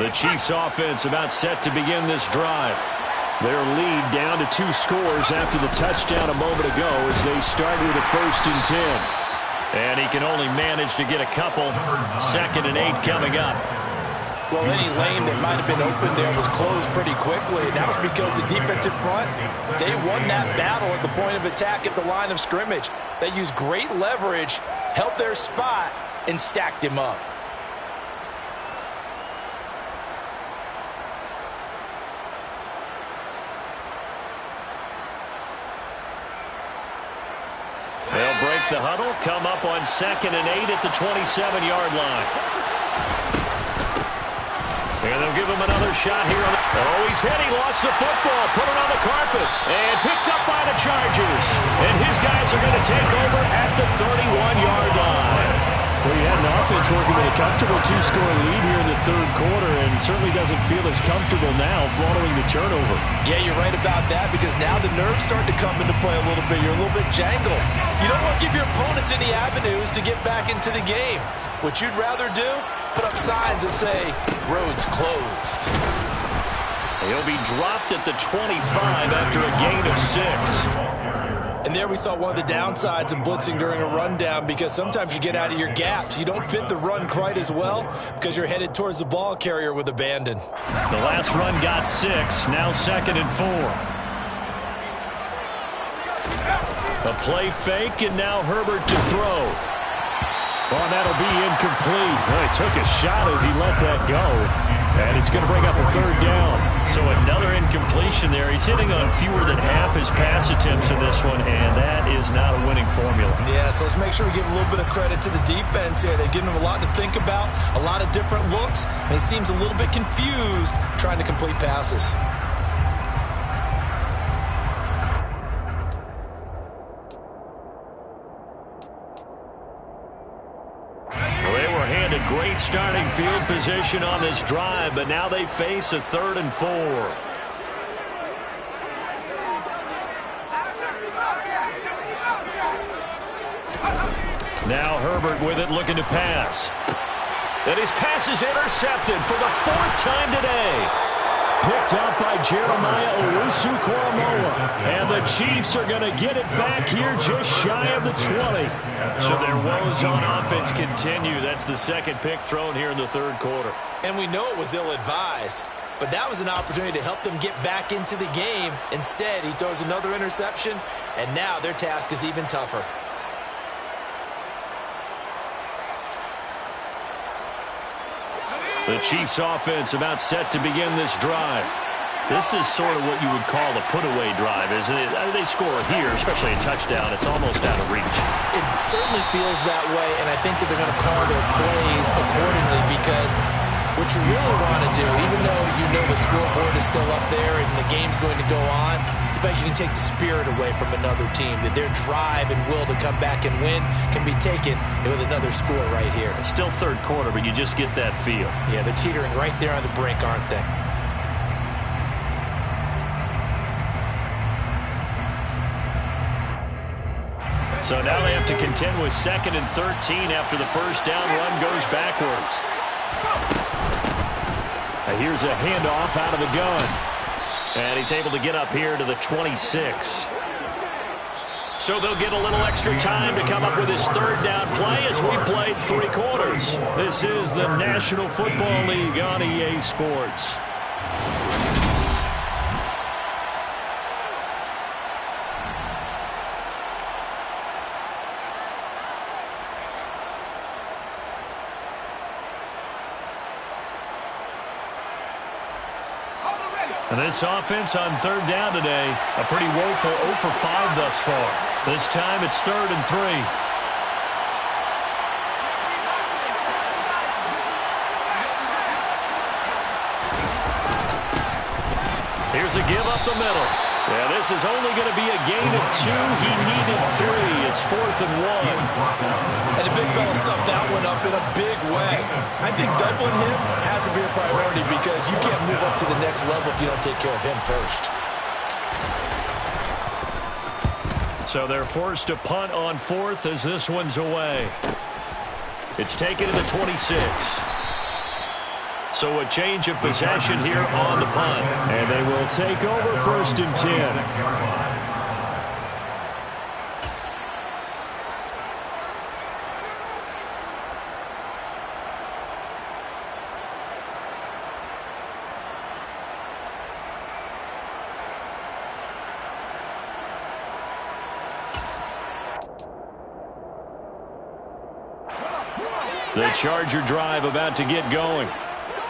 The Chiefs offense about set to begin this drive. Their lead down to 2 scores after the touchdown a moment ago as they start with a 1st and 10. And he can only manage to get a couple. 2nd and 8 coming up. Well, any lane that might have been open there was closed pretty quickly. And that was because the defensive front, they won that battle at the point of attack at the line of scrimmage. They used great leverage, held their spot, and stacked him up. They'll break the huddle, come up on 2nd and 8 at the 27-yard line. And they'll give him another shot here. Oh, he's hit. He lost the football. Put it on the carpet. And picked up by the Chargers. And his guys are going to take over at the 31-yard line. Well, you had an offense working with a comfortable 2-score lead here in the 3rd quarter, and certainly doesn't feel as comfortable now following the turnover. Yeah, you're right about that, because now the nerves start to come into play a little bit. You're a little bit jangled. You don't want to give your opponents any avenues to get back into the game. What you'd rather do? Put up signs that say, roads closed. He'll be dropped at the 25 after a gain of 6. And there we saw one of the downsides of blitzing during a rundown, because sometimes you get out of your gaps. You don't fit the run quite as well because you're headed towards the ball carrier with abandon. The last run got 6. Now 2nd and 4. A play fake, and now Herbert to throw. Oh, that'll be incomplete. Well, he took a shot as he let that go. And it's going to bring up a 3rd down. So another incompletion there. He's hitting on fewer than half his pass attempts in this one, and that is not a winning formula. Yeah, so let's make sure we give a little bit of credit to the defense here. They've given him a lot to think about, a lot of different looks, and he seems a little bit confused trying to complete passes. Great starting field position on this drive, but now they face a 3rd and 4. Now Herbert with it, looking to pass. And his pass is intercepted for the 4th time today. Picked up by Jeremiah Owusu-Koramoah. And the Chiefs are going to get it back here just shy of the 20. So their woes on offense continue. That's the 2nd pick thrown here in the 3rd quarter. And we know it was ill-advised, but that was an opportunity to help them get back into the game. Instead, he throws another interception, and now their task is even tougher. The Chiefs offense about set to begin this drive. This is sort of what you would call a put-away drive, isn't it? I mean, they score here, especially a touchdown. It's almost out of reach. It certainly feels that way, and I think that they're going to call their plays accordingly, because what you really want to do, even though you know the scoreboard is still up there and the game's going to go on, you think you can take the spirit away from another team, that their drive and will to come back and win can be taken with another score right here. It's still 3rd quarter, but you just get that feel. Yeah, they're teetering right there on the brink, aren't they? So now they have to contend with 2nd and 13 after the 1st down run goes backwards. Here's a handoff out of the gun. And he's able to get up here to the 26. So they'll get a little extra time to come up with his 3rd down play as we played 3 quarters. This is the National Football League on EA Sports. And this offense on 3rd down today, a pretty woeful 0 for 5 thus far. This time it's 3rd and 3. Here's a give up the middle. Yeah, this is only going to be a gain of 2. He needed 3. It's 4th and 1. And the big fella stuffed that one up in a big way. I think doubling him has to be a priority, because you can't move up to the next level if you don't take care of him first. So they're forced to punt on 4th as this one's away. It's taken to the 26. So a change of possession here on the punt. And they will take over 1st and 10. The Charger drive about to get going.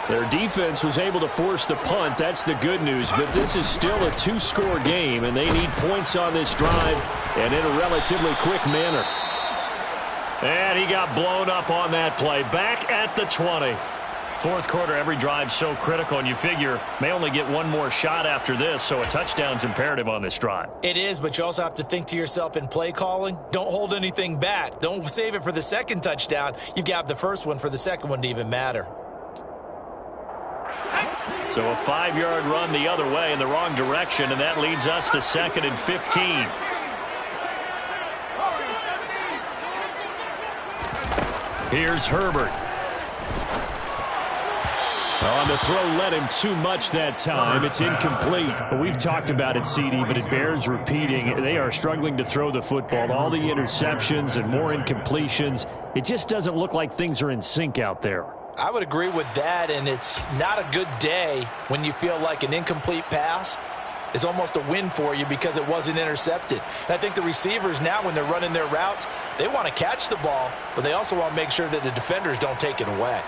Their defense was able to force the punt. That's the good news. But this is still a 2-score game, and they need points on this drive and in a relatively quick manner. And he got blown up on that play. Back at the 20. Fourth quarter, every drive's so critical, and you figure may only get one more shot after this, so a touchdown's imperative on this drive. It is, but you also have to think to yourself in play calling, don't hold anything back. Don't save it for the second touchdown. You've got the first one for the second one to even matter. So a 5-yard run the other way in the wrong direction, and that leads us to 2nd and 15. Here's Herbert. On the throw, led him too much that time. It's incomplete. We've talked about it, CD, but it bears repeating. They are struggling to throw the football. All the interceptions and more incompletions. It just doesn't look like things are in sync out there. I would agree with that, and it's not a good day when you feel like an incomplete pass is almost a win for you because it wasn't intercepted. And I think the receivers now, when they're running their routes, they want to catch the ball, but they also want to make sure that the defenders don't take it away.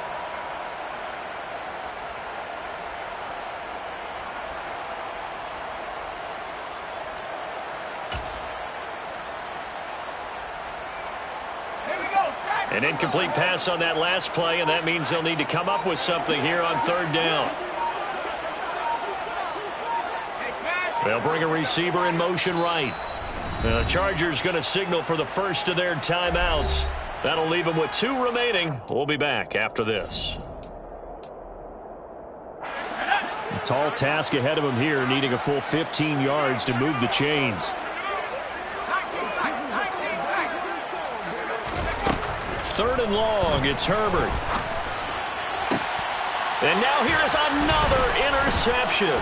An incomplete pass on that last play, and that means they'll need to come up with something here on 3rd down. They'll bring a receiver in motion right. The Chargers going to signal for the first of their timeouts. That'll leave them with 2 remaining. We'll be back after this. A tall task ahead of him here, needing a full 15 yards to move the chains. 3rd and long, it's Herbert. And now here's another interception.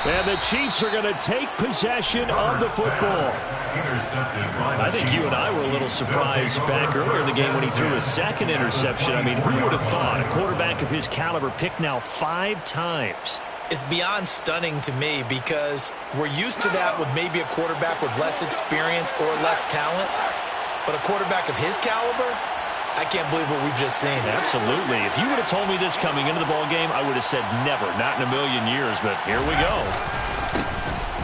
And the Chiefs are going to take possession of the football. I think you and I were a little surprised back earlier in the game when he threw his 2nd interception. I mean, who would have thought a quarterback of his caliber picked now 5 times? It's beyond stunning to me because we're used to that with maybe a quarterback with less experience or less talent. But a quarterback of his caliber, I can't believe what we've just seen. Absolutely. If you would have told me this coming into the ball game, I would have said never, not in a million years. But here we go.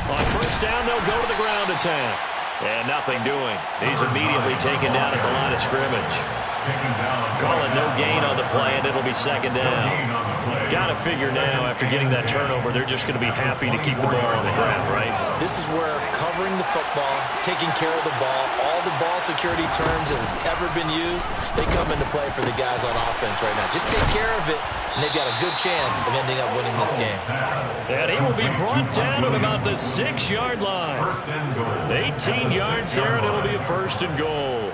On 1st down, they'll go to the ground attack. And nothing doing. He's immediately taken down at the line of scrimmage. Calling no gain on the play, and it'll be 2nd down. Got to figure now, after getting that turnover, they're just going to be happy to keep the ball on the ground, right? This is where covering the football, taking care of the ball, all the ball security terms that have ever been used, they come into play for the guys on offense right now. Just take care of it, and they've got a good chance of ending up winning this game. And he will be brought down at about the 6-yard line. 18 yards there, and it'll be a 1st and goal.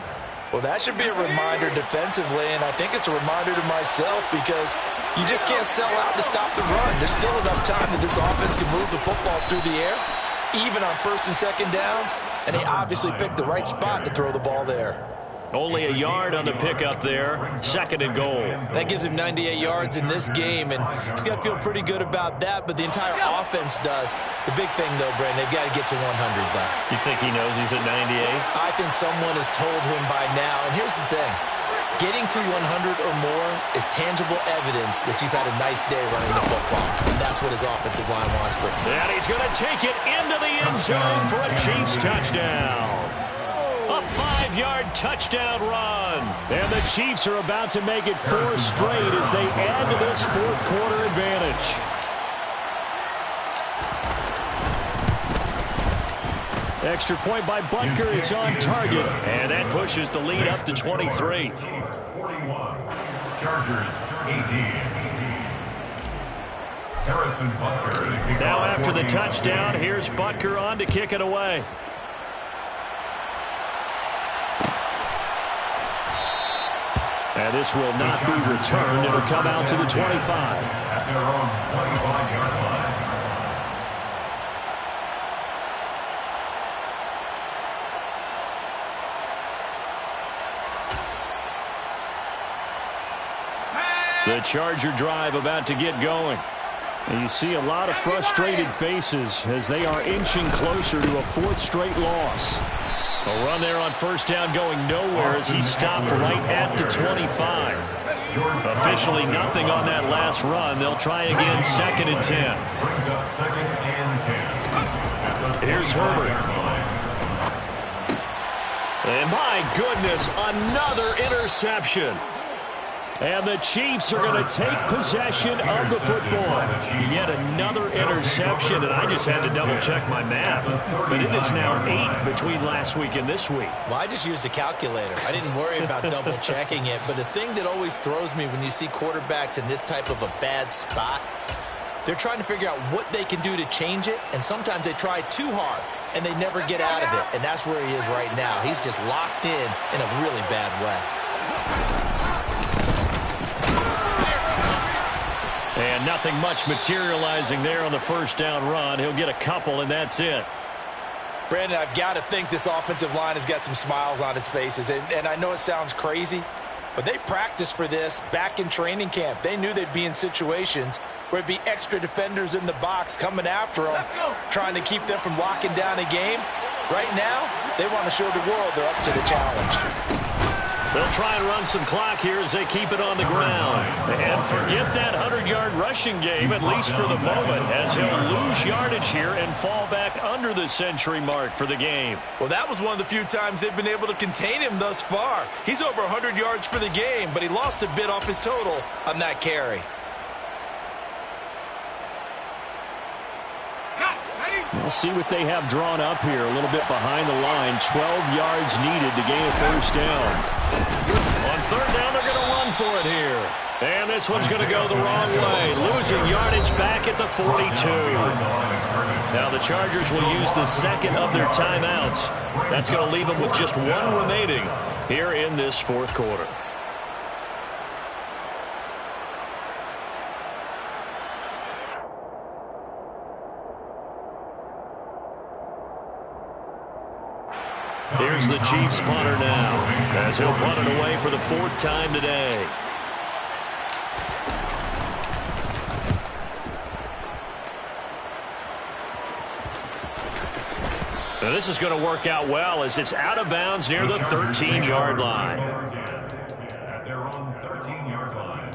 Well, that should be a reminder defensively, and I think it's a reminder to myself because you just can't sell out to stop the run. There's still enough time that this offense can move the football through the air, even on 1st and 2nd downs, and they obviously picked the right spot to throw the ball there. Only a yard on the pickup there. 2nd and goal. That gives him 98 yards in this game, and he's got to feel pretty good about that, but the entire offense does. The big thing, though, Brandon, they've got to get to 100, though. You think he knows he's at 98? I think someone has told him by now, and here's the thing. Getting to 100 or more is tangible evidence that you've had a nice day running the football, and that's what his offensive line wants for him. And he's going to take it into the end zone for a Chiefs touchdown. A 5-yard touchdown run. And the Chiefs are about to make it 4 straight as they add to this 4th quarter advantage. Extra point by Butker is on target. And that pushes the lead up to 23. 41. Chargers 18. Harrison Butker. Now after the touchdown, here's Butker on to kick it away. And this will not be returned. It'll come out to the 25. At their own 25-yard line. The Charger drive about to get going. And you see a lot of frustrated faces as they are inching closer to a fourth straight loss. A run there on first down going nowhere as he stopped right at the 25. Officially nothing on that last run. They'll try again, 2nd and 10. Brings up 2nd and 10. Here's Herbert. And my goodness, another interception. And the Chiefs are going to take possession of the football. Yet another interception, and I just had to double-check my math. But it is now 8 between last week and this week. Well, I just used a calculator. I didn't worry about double-checking it. But the thing that always throws me when you see quarterbacks in this type of a bad spot, they're trying to figure out what they can do to change it, and sometimes they try too hard, and they never get out of it. And that's where he is right now. He's just locked in a really bad way. And nothing much materializing there on the first down run. He'll get a couple, and that's it. Brandon, I've got to think this offensive line has got some smiles on its faces. And I know it sounds crazy, but they practiced for this back in training camp. They knew they'd be in situations where it'd be extra defenders in the box coming after them, trying to keep them from locking down a game. Right now, they want to show the world they're up to the challenge. They'll try and run some clock here as they keep it on the ground. And forget that 100-yard rushing game, at least for the moment, as he'll lose yardage here and fall back under the century mark for the game. Well, that was one of the few times they've been able to contain him thus far. He's over 100 yards for the game, but he lost a bit off his total on that carry. We'll see what they have drawn up here. A little bit behind the line. 12 yards needed to gain a first down. On third down, they're going to run for it here. And this one's going to go the wrong way. Losing yardage back at the 42. Now the Chargers will use the second of their timeouts. That's going to leave them with just one remaining here in this fourth quarter. Here's the Chiefs punter now, as he'll punt it away for the 4th time today. Now this is going to work out well as it's out of bounds near the 13-yard line. At their own 13-yard line.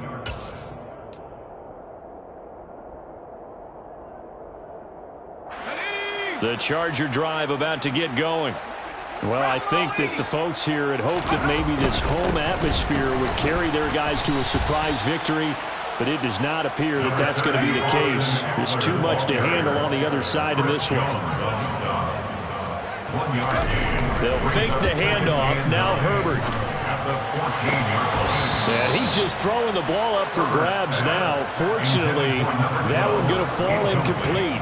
The Charger drive about to get going. Well, I think that the folks here had hoped that maybe this home atmosphere would carry their guys to a surprise victory, but it does not appear that that's going to be the case. There's too much to handle on the other side in this one. They'll fake the handoff. Now Herbert. And he's just throwing the ball up for grabs now. Fortunately, that one going to fall incomplete.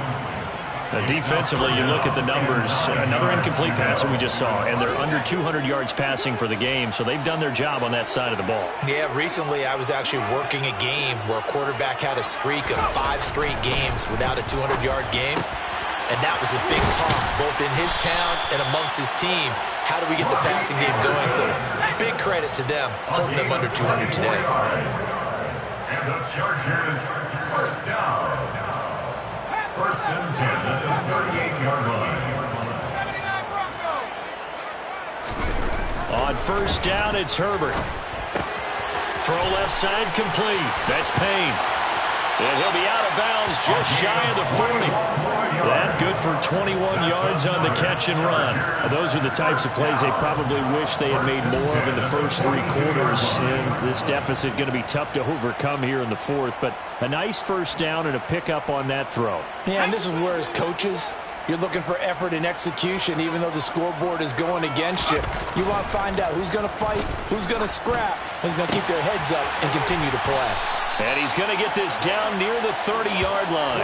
Defensively, you look at the numbers. Another incomplete pass that we just saw, and they're under 200 yards passing for the game, so they've done their job on that side of the ball. Yeah, recently I was actually working a game where a quarterback had a streak of 5 straight games without a 200-yard game, and that was a big talk, both in his town and amongst his team. How do we get the passing game going? So big credit to them, holding them under 200 today. And the Chargers first down. First and 10 at the 38-yard line. On first down, it's Herbert. Throw left side complete. That's Payne. And he'll be out of bounds just shy of the 40. That good for 21 yards on the catch and run. Those are the types of plays they probably wish they had made more of in the first 3 quarters. And this deficit going to be tough to overcome here in the 4th. But a nice first down and a pickup on that throw. Yeah, and this is where as coaches, you're looking for effort and execution even though the scoreboard is going against you. You want to find out who's going to fight, who's going to scrap, who's going to keep their heads up and continue to play. And he's going to get this down near the 30-yard line.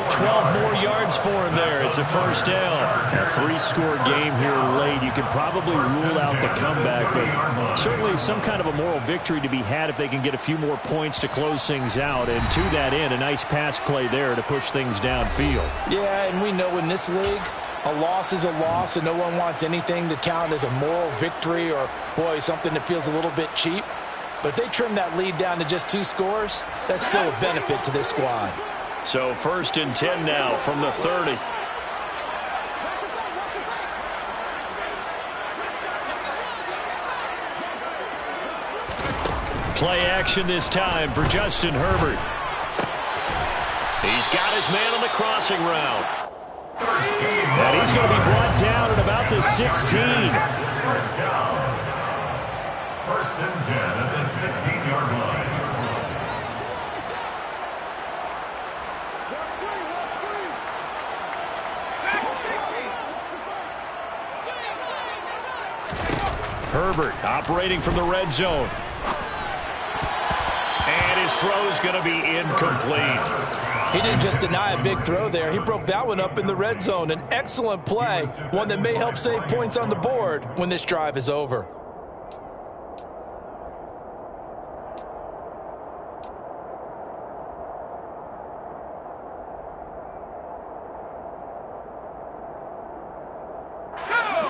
12 more yards for him there. It's a first down. A 3-score game here late. You can probably rule out the comeback, but certainly some kind of a moral victory to be had if they can get a few more points to close things out. And to that end, a nice pass play there to push things downfield. Yeah, and we know in this league, a loss is a loss, and no one wants anything to count as a moral victory or, boy, something that feels a little bit cheap. But if they trim that lead down to just 2 scores, that's still a benefit to this squad. So 1st and 10 now from the 30. Play action this time for Justin Herbert. He's got his man on the crossing route. And he's going to be brought down at about the 16. First and 10 at the 16-yard line. Herbert operating from the red zone. And his throw is going to be incomplete. He didn't just deny a big throw there. He broke that one up in the red zone. An excellent play, one that may help save points on the board when this drive is over.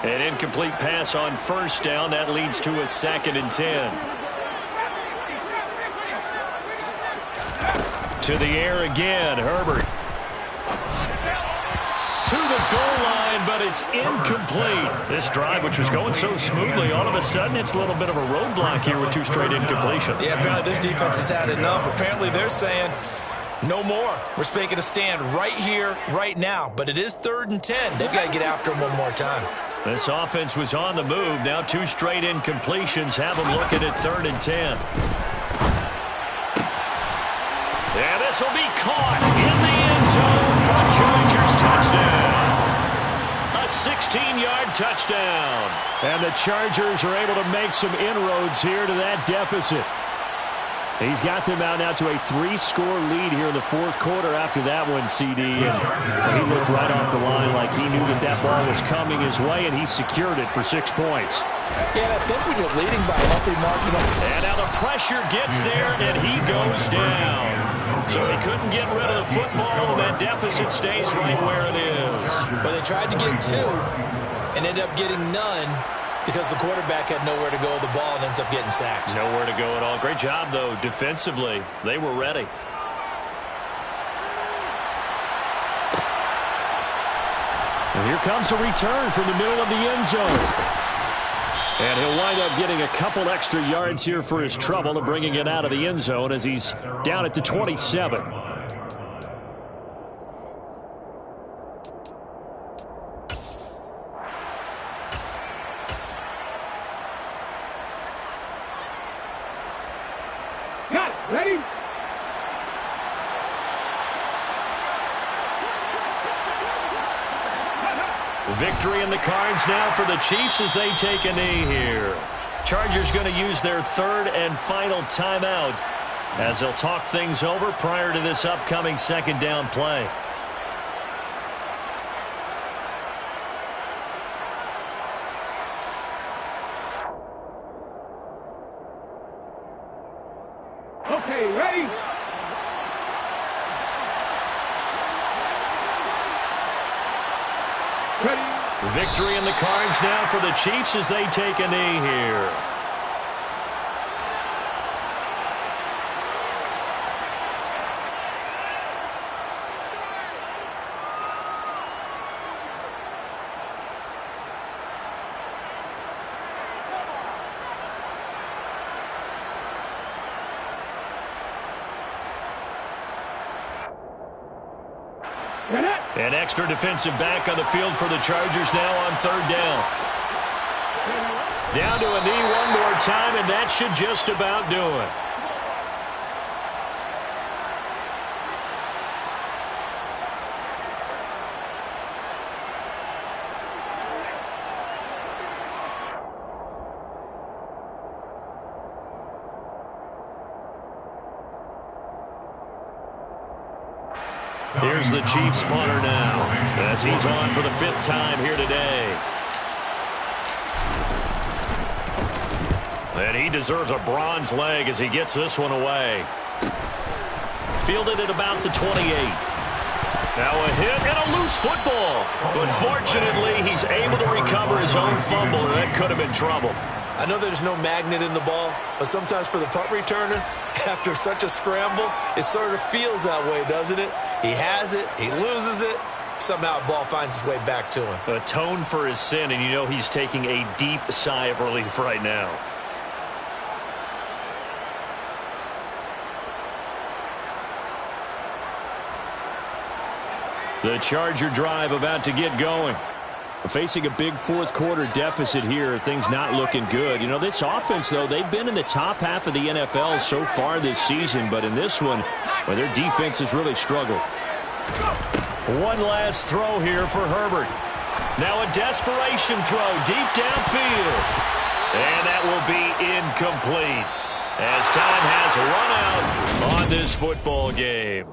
An incomplete pass on first down. That leads to a 2nd and 10. To the air again, Herbert. To the goal line, but it's incomplete. This drive, which was going so smoothly, all of a sudden it's a little bit of a roadblock here with 2 straight incompletions. Yeah, apparently this defense has had enough. Apparently they're saying, no more. We're making a stand right here, right now. But it is 3rd and 10. They've got to get after him one more time. This offense was on the move. Now 2 straight incompletions have them looking at 3rd and 10. And this will be caught in the end zone for a Chargers touchdown. A 16-yard touchdown. And the Chargers are able to make some inroads here to that deficit. He's got them out now to a 3-score lead here in the 4th quarter after that one, CD. And he looked right off the line like he knew that that ball was coming his way, and he secured it for 6 points. Yeah, I think we were leading by a healthy margin. And now the pressure gets there, and he goes down. So he couldn't get rid of the football, and that deficit stays right where it is. But they tried to get 2 and ended up getting none, because the quarterback had nowhere to go with the ball and ends up getting sacked. Nowhere to go at all. Great job, though, defensively. They were ready. And here comes a return from the middle of the end zone. And he'll wind up getting a couple extra yards here for his trouble of bringing it out of the end zone as he's down at the 27. Ready? Victory in the cards now for the Chiefs as they take a knee here. Chargers going to use their 3rd and final timeout as they'll talk things over prior to this upcoming 2nd down play. Okay, ready? Ready? Victory in the cards now for the Chiefs as they take a knee here. An extra defensive back on the field for the Chargers now on 3rd down. Down to a knee one more time, and that should just about do it. Here's the Chiefs punter now, as he's on for the 5th time here today. And he deserves a bronze leg as he gets this one away. Fielded at about the 28. Now a hit and a loose football. But fortunately, he's able to recover his own fumble, and that could have been trouble. I know there's no magnet in the ball, but sometimes for the punt returner, after such a scramble, it sort of feels that way, doesn't it? He has it, he loses it, somehow the ball finds its way back to him. Atone for his sin, and you know he's taking a deep sigh of relief right now. The Charger drive about to get going. Facing a big 4th quarter deficit here, things not looking good. You know, this offense, though, they've been in the top half of the NFL so far this season, but in this one, well, their defense has really struggled. One last throw here for Herbert. Now a desperation throw deep downfield. And that will be incomplete as time has run out on this football game.